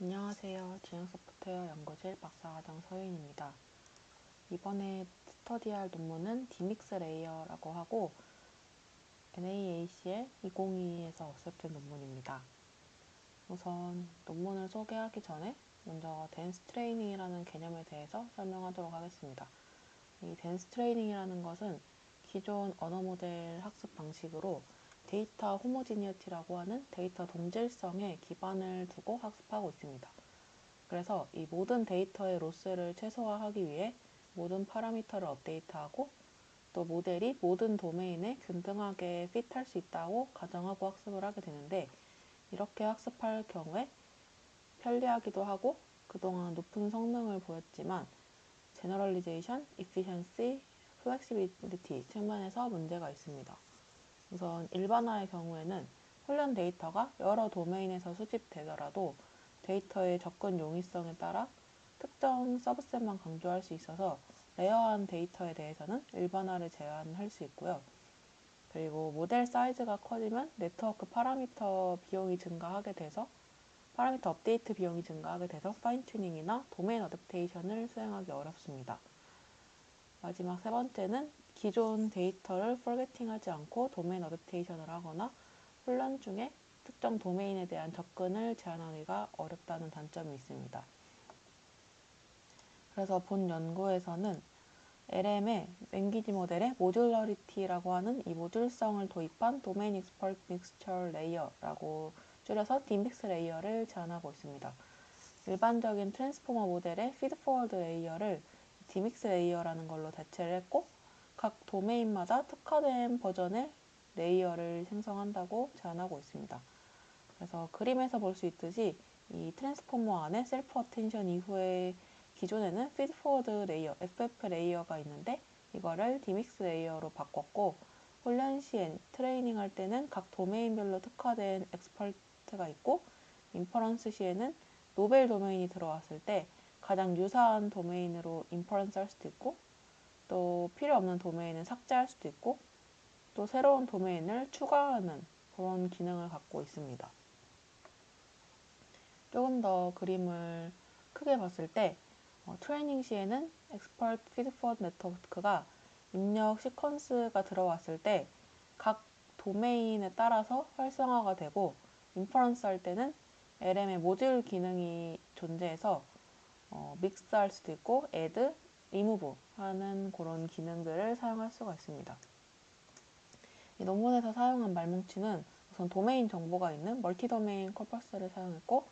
안녕하세요. 지능소프트웨어 연구실 박사과정 서윤입니다. 이번에 스터디할 논문은 디믹스 레이어라고 하고 NAACL 2022에서 어셉트된 논문입니다. 우선 논문을 소개하기 전에 먼저 댄스 트레이닝이라는 개념에 대해서 설명하도록 하겠습니다. 이 댄스 트레이닝이라는 것은 기존 언어 모델 학습 방식으로 데이터 호모지니어티라고 하는 데이터 동질성에 기반을 두고 학습하고 있습니다. 그래서 이 모든 데이터의 로스를 최소화하기 위해 모든 파라미터를 업데이트하고 또 모델이 모든 도메인에 균등하게 핏할 수 있다고 가정하고 학습을 하게 되는데, 이렇게 학습할 경우에 편리하기도 하고 그동안 높은 성능을 보였지만 제너럴리제이션, 이피션시, 플렉시빌리티 측면에서 문제가 있습니다. 우선 일반화의 경우에는 훈련 데이터가 여러 도메인에서 수집되더라도 데이터의 접근 용이성에 따라 특정 서브셋만 강조할 수 있어서 레어한 데이터에 대해서는 일반화를 제한할 수 있고요. 그리고 모델 사이즈가 커지면 네트워크 파라미터 비용이 증가하게 돼서 파라미터 업데이트 비용이 증가하게 돼서 파인 튜닝이나 도메인 어댑테이션을 수행하기 어렵습니다. 마지막 세 번째는 기존 데이터를 포겟팅하지 않고 도메인 어댑테이션을 하거나 훈련 중에 특정 도메인에 대한 접근을 제한하기가 어렵다는 단점이 있습니다. 그래서 본 연구에서는 LM의 랭귀지 모델의 모듈러리티라고 하는 이 모듈성을 도입한 도메인 익스퍼트 믹스처 레이어라고 줄여서 디믹스 레이어를 제안하고 있습니다. 일반적인 트랜스포머 모델의 피드포워드 레이어를 디믹스 레이어라는 걸로 대체를 했고, 각 도메인마다 특화된 버전의 레이어를 생성한다고 제안하고 있습니다. 그래서 그림에서 볼 수 있듯이 이 트랜스포머 안에 셀프 어텐션 이후에 기존에는 피드포워드 레이어, FF 레이어가 있는데 이거를 디믹스 레이어로 바꿨고, 훈련 시엔 트레이닝 할 때는 각 도메인별로 특화된 엑스퍼트가 있고, 인퍼런스 시에는 노벨 도메인이 들어왔을 때 가장 유사한 도메인으로 인퍼런스 할 수도 있고, 또 필요 없는 도메인은 삭제할 수도 있고, 또 새로운 도메인을 추가하는 그런 기능을 갖고 있습니다. 조금 더 그림을 크게 봤을 때 트레이닝 시에는 엑스퍼트 피드포워드 네트워크가 입력 시퀀스가 들어왔을 때 각 도메인에 따라서 활성화가 되고, 인퍼런스 할 때는 LM의 모듈 기능이 존재해서 믹스할 수도 있고 add, remove 하는 그런 기능들을 사용할 수가 있습니다. 이 논문에서 사용한 말뭉치는 우선 도메인 정보가 있는 멀티 도메인 corpus를 사용했고,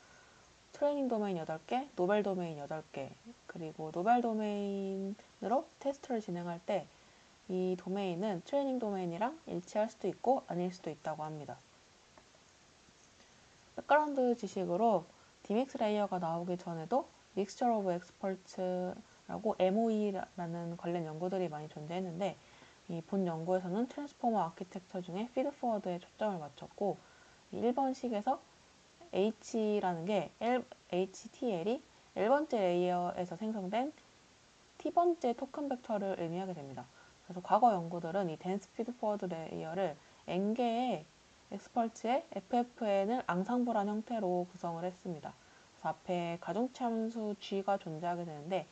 트레이닝 도메인 8개, 노벨 도메인 8개, 그리고 노벨 도메인으로 테스트를 진행할 때 이 도메인은 트레이닝 도메인이랑 일치할 수도 있고 아닐 수도 있다고 합니다. 백그라운드 지식으로 디믹스 레이어가 나오기 전에도 Mixture of Experts라고 MOE라는 관련 연구들이 많이 존재했는데, 이 본 연구에서는 트랜스포머 아키텍처 중에 피드포워드에 초점을 맞췄고, 1번식에서 H라는 게 HTL이 1번째 레이어에서 생성된 T번째 토큰 벡터를 의미하게 됩니다. 그래서 과거 연구들은 이 댄스 피드포워드 레이어를 N개의 엑스퍼트의 FFN을 앙상블한 형태로 구성을 했습니다. 그래서 앞에 가중치함수 G가 존재하게 되는데,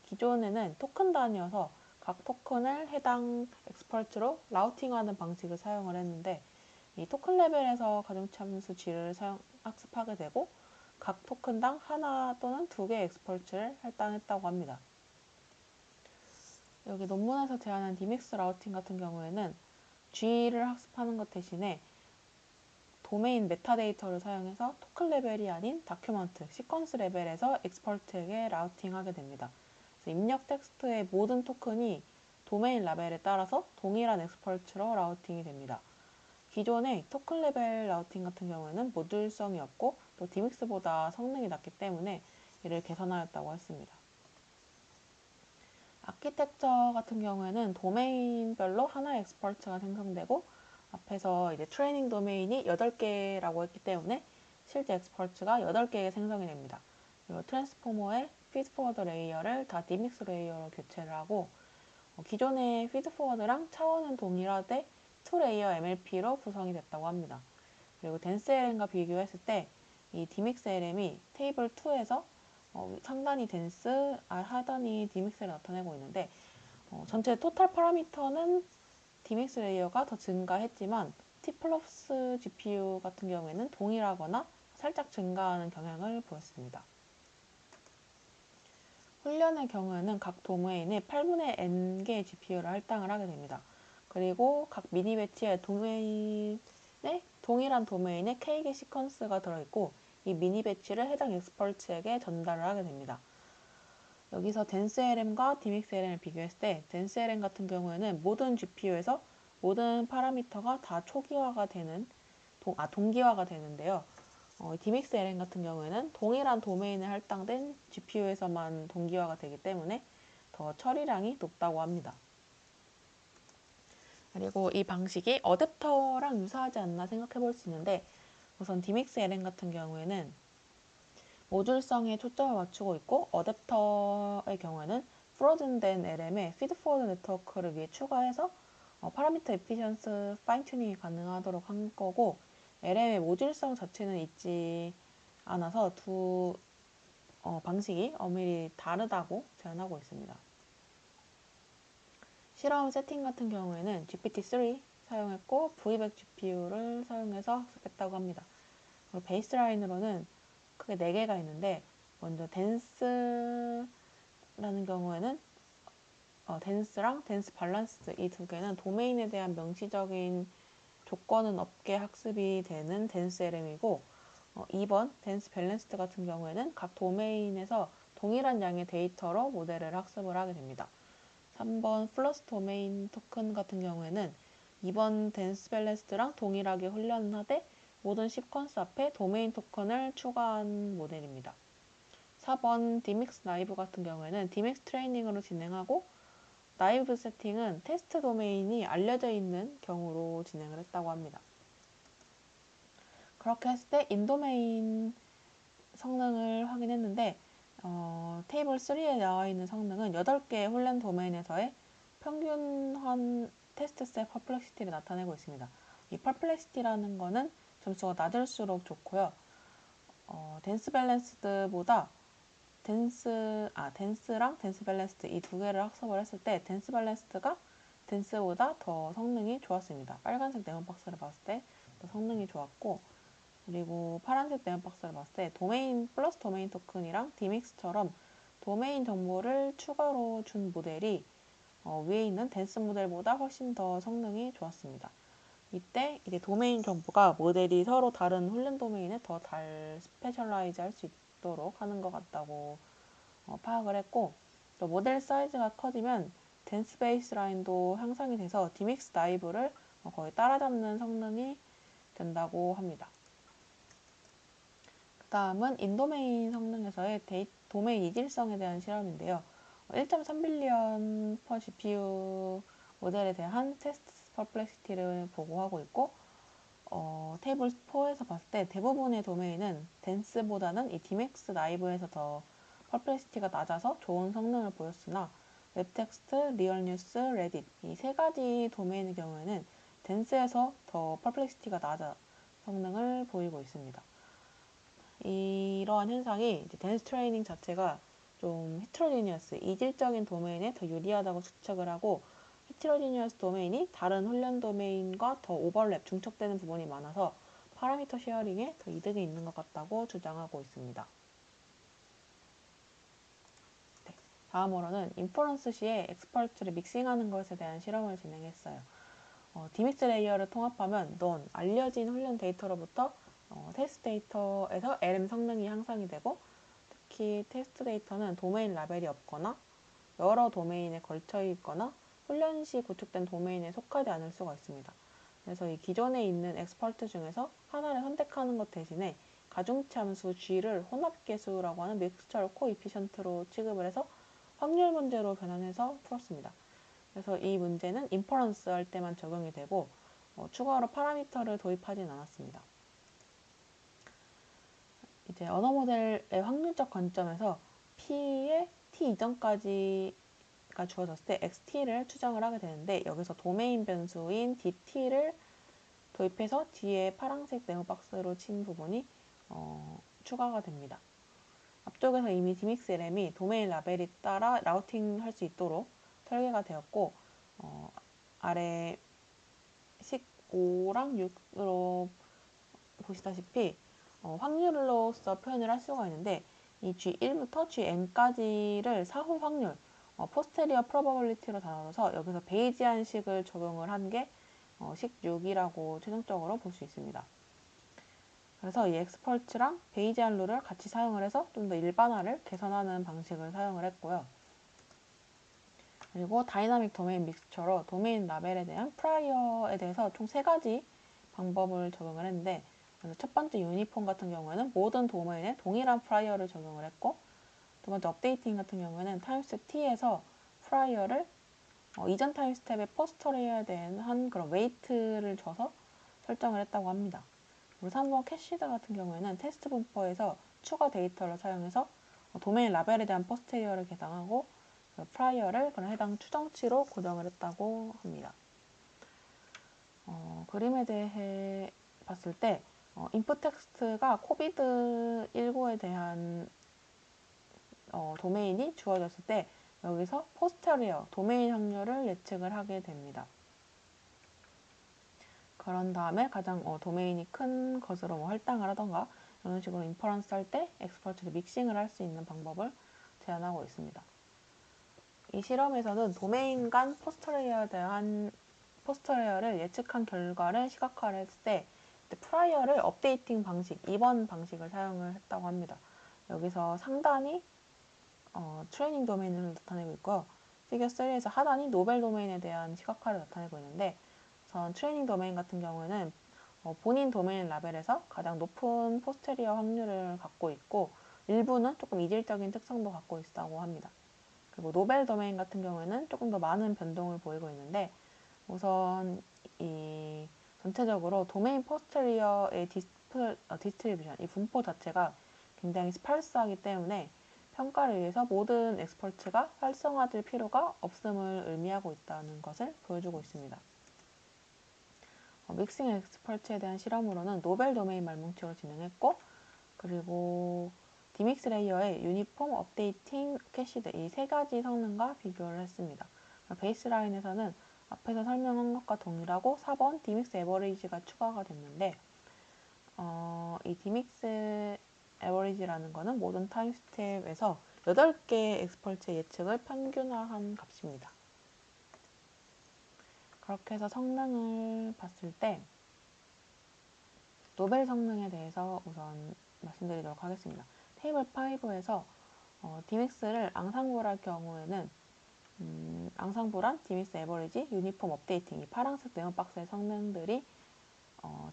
기존에는 토큰 단위여서 각 토큰을 해당 엑스퍼트로 라우팅하는 방식을 사용을 했는데, 이 토큰 레벨에서 가중치함수 G를 학습하게 되고 각 토큰당 하나 또는 2개의 엑스퍼트를 할당했다고 합니다. 여기 논문에서 제안한 디믹스 라우팅 같은 경우에는 G를 학습하는 것 대신에 도메인 메타데이터를 사용해서 토큰 레벨이 아닌 다큐먼트, 시퀀스 레벨에서 엑스퍼트에게 라우팅하게 됩니다. 그래서 입력 텍스트의 모든 토큰이 도메인 라벨에 따라서 동일한 엑스퍼트로 라우팅이 됩니다. 기존의 토큰 레벨 라우팅 같은 경우에는 모듈성이 없고 또 디믹스보다 성능이 낮기 때문에 이를 개선하였다고 했습니다. 아키텍처 같은 경우에는 도메인별로 하나의 엑스퍼트가 생성되고, 앞에서 이제 트레이닝 도메인이 8개라고 했기 때문에 실제 엑스퍼트가 8개의 생성이 됩니다. 그리고 트랜스포머의 피드포워드 레이어를 다 디믹스 레이어로 교체를 하고, 기존의 피드포워드랑 차원은 동일하되 2레이어 MLP로 구성이 됐다고 합니다. 그리고 댄스LM과 비교했을 때 이 DMixLM이 테이블 2에서 상단이 댄스, 하단이 DMix를 나타내고 있는데 전체 토탈 파라미터는 DMix 레이어가 더 증가했지만 T 플러스 GPU 같은 경우에는 동일하거나 살짝 증가하는 경향을 보였습니다. 훈련의 경우에는 각 도메인에 8분의 n개의 GPU를 할당을 하게 됩니다. 그리고 각 미니 배치에 동일한 도메인에 K개 시퀀스가 들어있고 이 미니 배치를 해당 엑스퍼트에게 전달을 하게 됩니다. 여기서 댄스LM과 DMixLM을 비교했을 때 댄스LM 같은 경우에는 모든 GPU에서 모든 파라미터가 다 초기화가 되는 동기화가 되는데요. DMixLM 같은 경우에는 동일한 도메인에 할당된 GPU에서만 동기화가 되기 때문에 더 처리량이 높다고 합니다. 그리고 이 방식이 어댑터랑 유사하지 않나 생각해 볼 수 있는데 우선 DMixLM 같은 경우에는 모듈성에 초점을 맞추고 있고 어댑터의 경우에는 프로즌된 LM에 피드포워드 네트워크를 위해 추가해서 파라미터 에피션스 파인 튜닝이 가능하도록 한 거고 LM의 모듈성 자체는 있지 않아서 두 방식이 엄밀히 다르다고 제안하고 있습니다. 실험 세팅 같은 경우에는 GPT-3 사용했고 V100 GPU를 사용해서 학습했다고 합니다. 베이스라인으로는 크게 4개가 있는데 먼저 댄스라는 경우에는 댄스랑 댄스 밸런스 이 두 개는 도메인에 대한 명시적인 조건은 없게 학습이 되는 댄스 LM이고 2번 댄스 밸런스 같은 경우에는 각 도메인에서 동일한 양의 데이터로 모델을 학습을 하게 됩니다. 3번 플러스 도메인 토큰 같은 경우에는 2번 댄스 밸런스랑 동일하게 훈련을 하되 모든 시퀀스 앞에 도메인 토큰을 추가한 모델입니다. 4번 DMix 나이브 같은 경우에는 DMix 트레이닝으로 진행하고 나이브 세팅은 테스트 도메인이 알려져 있는 경우로 진행을 했다고 합니다. 그렇게 했을 때 인도메인 성능을 확인했는데 테이블 3에 나와 있는 성능은 8개의 훈련 도메인에서의 평균 테스트셋 퍼플렉시티를 나타내고 있습니다. 이 퍼플렉시티라는 거는 점수가 낮을수록 좋고요. 댄스 밸런스보다 댄스랑 댄스 밸런스 이 두 개를 학습을 했을 때 댄스 밸런스가 댄스보다 더 성능이 좋았습니다. 빨간색 네온 박스를 봤을 때 더 성능이 좋았고 그리고 파란색 네온 박스를 봤을 때 도메인 플러스 도메인 토큰이랑 DMix처럼 도메인 정보를 추가로 준 모델이 위에 있는 댄스 모델보다 훨씬 더 성능이 좋았습니다. 이때 이제 도메인 정보가 모델이 서로 다른 훈련 도메인에 더 잘 스페셜라이즈 할 수 있도록 하는 것 같다고 파악을 했고 또 모델 사이즈가 커지면 댄스 베이스라인도 향상이 돼서 DMix 나이브를 거의 따라잡는 성능이 된다고 합니다. 그 다음은 인도메인 성능에서의 도메인 이질성에 대한 실험인데요. 1.3빌리언 per GPU 모델에 대한 테스트 퍼플렉시티를 보고하고 있고 테이블 4에서 봤을 때 대부분의 도메인은 댄스보다는 이 DMX 나이브에서 더 퍼플렉시티가 낮아서 좋은 성능을 보였으나 웹텍스트, 리얼뉴스, 레딧 이 세 가지 도메인의 경우에는 댄스에서 더 퍼플렉시티가 낮아 성능을 보이고 있습니다. 이러한 현상이 이제 댄스 트레이닝 자체가 좀 히트로지니어스, 이질적인 도메인에 더 유리하다고 추측을 하고 히트로지니어스 도메인이 다른 훈련 도메인과 더 오버랩, 중첩되는 부분이 많아서 파라미터 쉐어링에 더 이득이 있는 것 같다고 주장하고 있습니다. 네, 다음으로는 인퍼런스 시에 엑스퍼트를 믹싱하는 것에 대한 실험을 진행했어요. DMix 레이어를 통합하면 알려진 훈련 데이터로부터 테스트 데이터에서 LM 성능이 향상이 되고 특히 테스트 데이터는 도메인 라벨이 없거나 여러 도메인에 걸쳐 있거나 훈련 시 구축된 도메인에 속하지 않을 수가 있습니다. 그래서 이 기존에 있는 엑스퍼트 중에서 하나를 선택하는 것 대신에 가중치 함수 G를 혼합계수라고 하는 믹스처 코이피션트로 취급을 해서 확률 문제로 변환해서 풀었습니다. 그래서 이 문제는 인퍼런스 할 때만 적용이 되고 추가로 파라미터를 도입하진 않았습니다. 이제 언어 모델의 확률적 관점에서 P의 T 이전까지가 주어졌을 때 XT를 추정을 하게 되는데 여기서 도메인 변수인 DT를 도입해서 뒤에 파란색 네모박스로 친 부분이 추가가 됩니다. 앞쪽에서 이미 디믹스 LM이 도메인 라벨에 따라 라우팅 할 수 있도록 설계가 되었고, 아래 식 5랑 6으로 보시다시피 확률로서 표현을 할 수가 있는데, 이 G1부터 Gn까지를 사후 확률, posterior probability로 다뤄서 여기서 베이지안 식을 적용을 한 게 식 6이라고 최종적으로 볼 수 있습니다. 그래서 이 엑스펄츠랑 베이지안 룰을 같이 사용을 해서 좀 더 일반화를 개선하는 방식을 사용을 했고요. 그리고 다이나믹 도메인 믹스처로 도메인 라벨에 대한 프라이어에 대해서 총 3가지 방법을 적용을 했는데, 첫 번째 유니폼 같은 경우에는 모든 도메인에 동일한 프라이어를 적용을 했고, 두 번째 업데이팅 같은 경우에는 타임스텝 T에서 프라이어를 이전 타임스텝의 포스터리어에 대한 그런 웨이트를 줘서 설정을 했다고 합니다. 그리고 3번 캐시드 같은 경우에는 테스트 분포에서 추가 데이터를 사용해서 도메인 라벨에 대한 포스테리어를 계산하고 그 프라이어를 그런 해당 추정치로 고정을 했다고 합니다. 그림에 대해 봤을 때 인풋 텍스트가 코비드19에 대한 도메인이 주어졌을 때 여기서 포스테리어 도메인 확률을 예측을 하게 됩니다. 그런 다음에 가장 도메인이 큰 것으로 할당을 하던가 이런 식으로 인퍼런스 할 때 엑스퍼트를 믹싱을 할 수 있는 방법을 제안하고 있습니다. 이 실험에서는 도메인 간 포스터레어를 예측한 결과를 시각화를 했을 때 프라이어를 업데이팅 방식, 2번 방식을 사용을 했다고 합니다. 여기서 상단이 트레이닝 도메인을 나타내고 있고요. 피겨 3에서 하단이 노벨 도메인에 대한 시각화를 나타내고 있는데, 우선 트레이닝 도메인 같은 경우에는 본인 도메인 라벨에서 가장 높은 포스테리어 확률을 갖고 있고, 일부는 조금 이질적인 특성도 갖고 있다고 합니다. 그리고 노벨 도메인 같은 경우에는 조금 더 많은 변동을 보이고 있는데, 우선 이 전체적으로 도메인 포스테리어의 디스트리뷰션, 이 분포 자체가 굉장히 스팔스하기 때문에 평가를 위해서 모든 엑스퍼트가 활성화될 필요가 없음을 의미하고 있다는 것을 보여주고 있습니다. 믹싱 엑스퍼트에 대한 실험으로는 노벨 도메인 말뭉치로 진행했고, 그리고 디믹스 레이어의 유니폼, 업데이팅, 캐시드 이 3가지 성능과 비교를 했습니다. 베이스라인에서는 앞에서 설명한 것과 동일하고 4번 디믹스 에버리지가 추가가 됐는데, 이 디믹스 에버리지라는 거는 모든 타임 스텝에서 8개의 엑스퍼트의 예측을 평균화한 값입니다. 그렇게 해서 성능을 봤을 때 노벨 성능에 대해서 우선 말씀드리도록 하겠습니다. 테이블 5에서 디믹스를 앙상블할 경우에는 앙상블한 디믹스 에버리지, 유니폼 업데이팅 이 파란색 네모 박스의 성능들이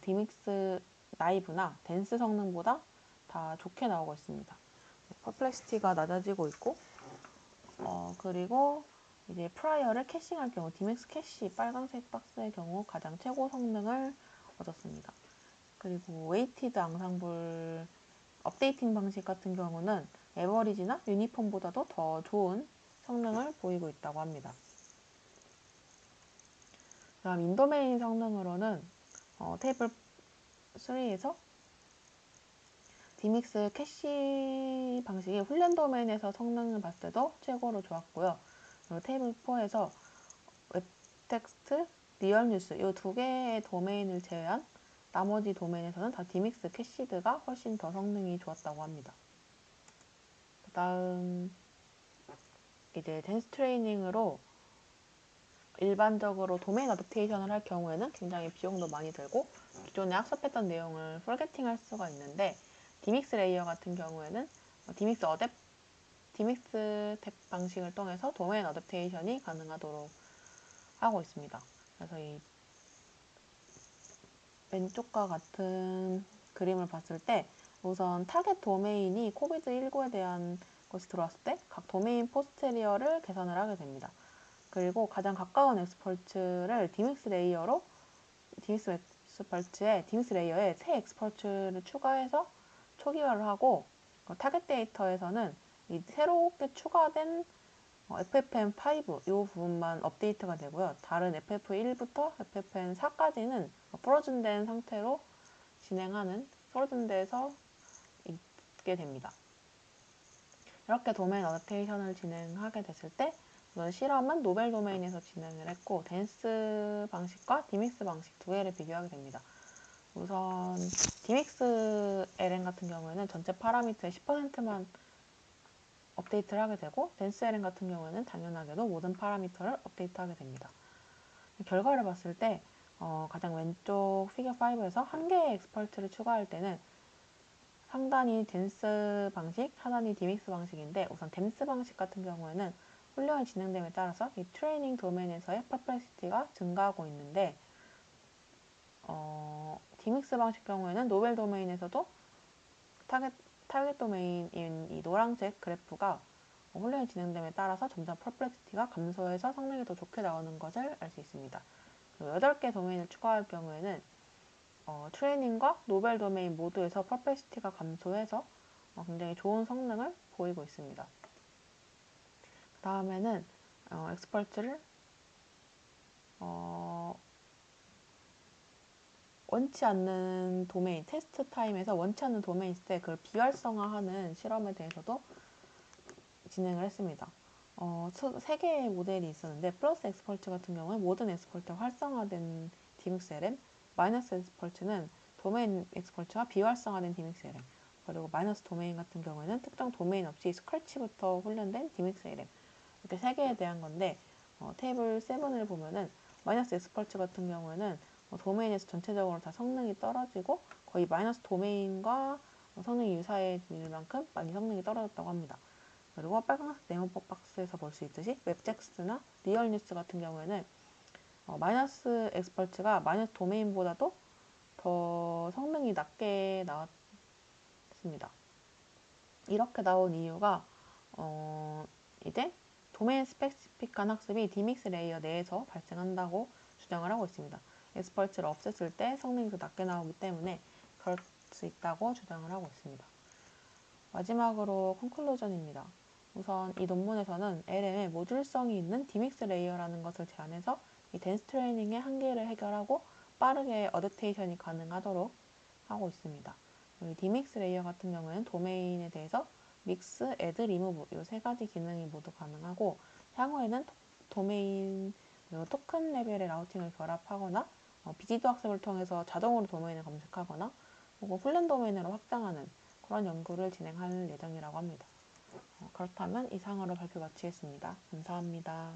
디믹스 나이브나 댄스 성능보다 다 좋게 나오고 있습니다. 퍼플렉시티가 낮아지고 있고, 그리고 이제 프라이어를 캐싱할 경우 디믹스 캐시 빨간색 박스의 경우 가장 최고 성능을 얻었습니다. 그리고 웨이티드 앙상블 업데이팅 방식 같은 경우는 에버리지나 유니폼보다도 더 좋은 성능을 보이고 있다고 합니다. 다음 인도메인 성능으로는 테이블 3에서 디믹스 캐시 방식이 훈련 도메인에서 성능을 봤을 때도 최고로 좋았고요. 그리고 테이블 4에서 웹텍스트, 리얼뉴스 이 2개의 도메인을 제외한 나머지 도메인에서는 다 디믹스 캐시드가 훨씬 더 성능이 좋았다고 합니다. 그 다음 이제 댄스 트레이닝으로 일반적으로 도메인 어댑테이션을 할 경우에는 굉장히 비용도 많이 들고 기존에 학습했던 내용을 포겟팅할 수가 있는데, 디믹스 레이어 같은 경우에는 디믹스 탭 방식을 통해서 도메인 어댑테이션이 가능하도록 하고 있습니다. 그래서 이 왼쪽과 같은 그림을 봤을 때 우선 타겟 도메인이 코비드19에 대한 것이 들어왔을 때 각 도메인 포스테리어를 계산을 하게 됩니다. 그리고 가장 가까운 엑스퍼트를 디믹스 레이어에 새 엑스퍼트를 추가해서 초기화를 하고, 타겟 데이터에서는 이 새롭게 추가된 FFmpeg 이 부분만 업데이트가 되고요. 다른 FF1부터 FFn4까지는 프로즌된 상태로 진행하는, 프로즌돼서 얻게 됩니다. 이렇게 도메인 어댑테이션을 진행하게 됐을 때 이번 실험은 노벨 도메인에서 진행을 했고 댄스 방식과 디믹스 방식 두 개를 비교하게 됩니다. 우선 디믹스 LN 같은 경우에는 전체 파라미터의 10%만 업데이트를 하게 되고 댄스 LN 같은 경우에는 당연하게도 모든 파라미터를 업데이트하게 됩니다. 결과를 봤을 때 가장 왼쪽 피겨 5에서 한 개의 엑스퍼트를 추가할 때는 상단이 댄스 방식, 하단이 디믹스 방식인데 우선 댄스 방식 같은 경우에는 훈련이 진행됨에 따라서 이 트레이닝 도메인에서의 퍼플렉시티가 증가하고 있는데 디믹스 방식 경우에는 노벨 도메인에서도 타겟 도메인인 이 노란색 그래프가 훈련이 진행됨에 따라서 점점 퍼플렉시티가 감소해서 성능이 더 좋게 나오는 것을 알 수 있습니다. 8개 도메인을 추가할 경우에는 트레이닝과 노벨 도메인 모두에서 퍼플렉시티가 감소해서 굉장히 좋은 성능을 보이고 있습니다. 그 다음에는 엑스퍼트를 원치 않는 도메인, 테스트 타임에서 원치 않는 도메인 있을 때 그걸 비활성화하는 실험에 대해서도 진행을 했습니다. 3개의 모델이 있었는데 플러스 엑스퍼트 같은 경우는 모든 엑스퍼트가 활성화된 디믹스 LM, 마이너스 엑스퍼트는 도메인 엑스퍼트가 비활성화된 디믹스 LM, 그리고 마이너스 도메인 같은 경우에는 특정 도메인 없이 스크래치부터 훈련된 디믹스 LM, 이렇게 3개에 대한 건데 테이블 7을 보면은 마이너스 엑스퍼트 같은 경우에는 도메인에서 전체적으로 다 성능이 떨어지고 거의 마이너스 도메인과 성능이 유사해질 만큼 많이 성능이 떨어졌다고 합니다. 그리고 빨간색 네모 박스에서 볼 수 있듯이 웹젝스나 리얼뉴스 같은 경우에는 마이너스 엑스퍼트가 마이너스 도메인보다도 더 성능이 낮게 나왔습니다. 이렇게 나온 이유가 이제 도메인 스페시픽한 학습이 디믹스 레이어 내에서 발생한다고 주장을 하고 있습니다. 엑스퍼트를 없앴을 때 성능이 더 낮게 나오기 때문에 그럴 수 있다고 주장을 하고 있습니다. 마지막으로 컨클루전입니다. 우선 이 논문에서는 LM에 모듈성이 있는 디믹스 레이어라는 것을 제안해서 이 댄스 트레이닝의 한계를 해결하고 빠르게 어댑테이션이 가능하도록 하고 있습니다. 이 디믹스 레이어 같은 경우에는 도메인에 대해서 믹스, 애드, 리무브 이 3가지 기능이 모두 가능하고 향후에는 도메인 그리고 토큰 레벨의 라우팅을 결합하거나 비지도 학습을 통해서 자동으로 도메인을 검색하거나 혹은 훈련 도메인으로 확장하는 그런 연구를 진행할 예정이라고 합니다. 그렇다면 이상으로 발표 마치겠습니다. 감사합니다.